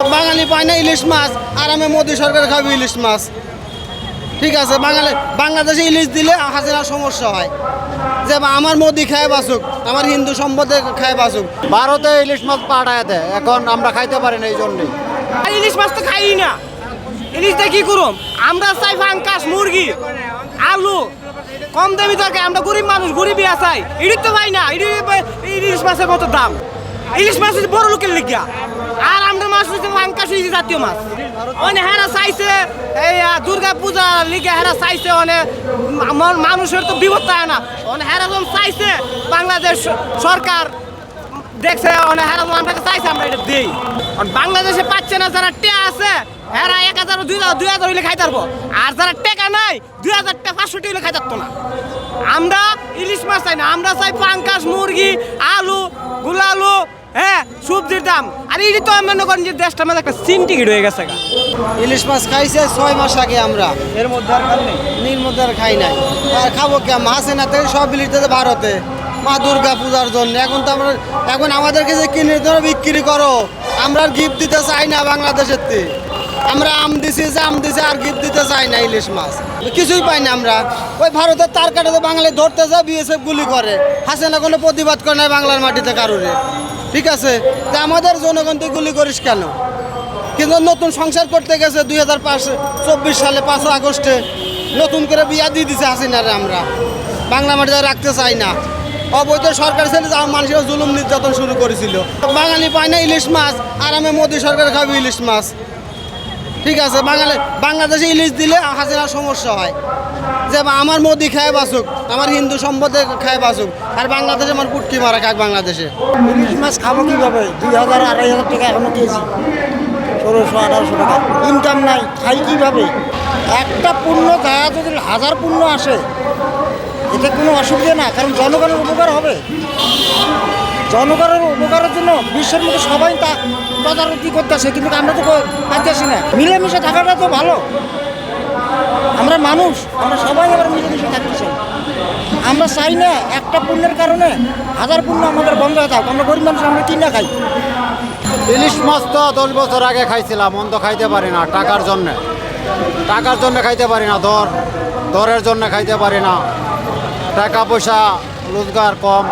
বাঙালি পায় না ইলিশ মাছ, আর আমি মোদি সরকার খাবি ইলিশ মাছ। ঠিক আছে, বাংলাদেশে ইলিশ দিলে হাসিনার সমস্যা হয়, যে আমার মোদি খায় বাসুক, আমার হিন্দু সম্পদে খায় বাসুক। ভারতে ইলিশ মাছ পাঠায় দেয়, এখন আমরা খাইতে পারি না, এই জন্যই। ইলিশ মাছ তো খাই না, ইলিশটা কি করুম? আমরা চাই ফাঙ্কাস, মুরগি, আলু, কম দামি তরকারি। আমরা গরিব মানুষ, গরিবই আসাই, ইলিশ তো পাই না। ইলিশ মাছের কত দাম? ইলিশ মাছ হচ্ছে বড় লোকের লিগা, আর আমরা মাছ হচ্ছে ফাঙ্কাস, জাতীয় মাছ। অনেক হেরা চাইছে এই দুর্গা পূজা লিগে, হেরা চাইছে অনেক মানুষের তো বিপদ থাকে না। অনেক হেরা যখন চাইছে বাংলাদেশ সরকার দেখছে, অনেক হেরা আমরা চাইছে, আমরা এটা দিই। বাংলাদেশে পাচ্ছে না যারা টেকা আছে, হেরা 1000 2000 হইলে খাইতে পারবো, আর যারা টেকা নাই 2000 টাকা 500 হইলে খাইতে পারতো না। আমরা ইলিশ মাছ চাই না, আমরা চাই পাঙ্কাস, মুরগি, আলু, গুলালু, হ্যাঁ, সবজির দাম। আর এই তো মনে করেন যে দেশটা আমাদের একটা সিন্ডিকেট হয়ে গেছে। ইলিশ মাছ খাইছে 6 মাস আগে, আমরা এর মধ্যে আর খান নেই, নীল মধ্যে আর খাই নাই। আর খাবো কে? হাসিনা থেকে সব বিলিতে ভারতে মা দুর্গা পূজার জন্য। এখন আমাদেরকে যে কিনে তোমরা বিক্রি করো, আমরা আর গিফট দিতে চাই না বাংলাদেশের থেকে। আমরা আম দিছি, আর গিফট দিতে চাই না। ইলিশ মাছ কিছুই পাই না আমরা। ওই ভারতের তার কাটাতে বাঙালি ধরতে যায়, বিএসএফ গুলি করে। হাসিনা কোনো প্রতিবাদ করে না বাংলার মাটিতে কারোরে। ঠিক আছে, তা আমাদের জনগণকে গুলি করিস কেন? কিন্তু নতুন সংসার করতে গেছে 2024 সালে 5 আগস্টে নতুন করে বিয়া দিয়ে দিছে হাসিনারে। আমরা বাংলা মাটিতে রাখতে চাই না। অবৈধ সরকার ছিল, মানুষের জুলুম নির্যাতন শুরু করেছিল। বাঙালি পায় না ইলিশ মাছ, আর আমি মোদি সরকার খাবি ইলিশ মাছ। ঠিক আছে, বাংলাদেশে ইলিশ দিলে হাসিনার সমস্যা হয়, যে আমার মোদি খায় বাসুক, আমার হিন্দু সম্পদে খায় বাসুক, আর বাংলাদেশে আমার পুটকি মারা খাক বাংলাদেশে। ইলিশ মাছ খাবো কীভাবে? 2000 2500 টাকা এখনো কেজি, 1600-1800 টাকা ইনকাম নাই, খাই কীভাবে? একটা পণ্য গায়ে যদি 1000 পণ্য আসে, এতে কোনো অসুবিধা না, কারণ জনগণের উপকার হবে। জনগণের উপকারের জন্য বিশ্বের মধ্যে সবাই তা তদারকি করতেছে, কিন্তু আমরা তো পাইতেছি না। মিলেমিশে থাকাটা তো ভালো। আমরা মানুষ, আমরা সবাই আবার মিলেমিশে থাকতে চাই। আমরা চাই না একটা পণ্যের কারণে 1000 পণ্য আমাদের বন্ধ হয়ে থাক। আমরা গরিব মানুষ, আমরা কিনা খাই। ইলিশ মাছ তো 10 বছর আগে খাইছিলাম, অন্ত খাইতে পারি না। টাকার জন্য খাইতে পারি না, দরের জন্য খাইতে পারি না। টাকা পয়সা রোজগার কম।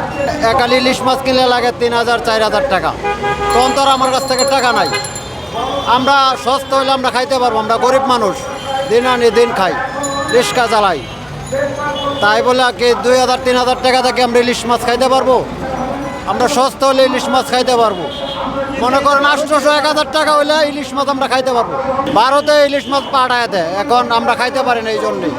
একালি ইলিশ মাছ কিনলে লাগে 3000-4000 টাকা, তখন তো আর আমার কাছ থেকে টাকা নাই। আমরা সস্তা হইলে আমরা খাইতে পারবো। আমরা গরিব মানুষ, দিন আনি দিন খাই, রিক্সা চালাই। তাই বলে কি 2000-3000 টাকা থেকে আমরা ইলিশ মাছ খাইতে পারবো? আমরা সস্তা হলে ইলিশ মাছ খাইতে পারবো। মনে করেন 800-1000 টাকা হইলে ইলিশ মাছ আমরা খাইতে পারবো। ভারতে ইলিশ মাছ পাঠায় দেয়, এখন আমরা খাইতে পারি না, এই জন্যই।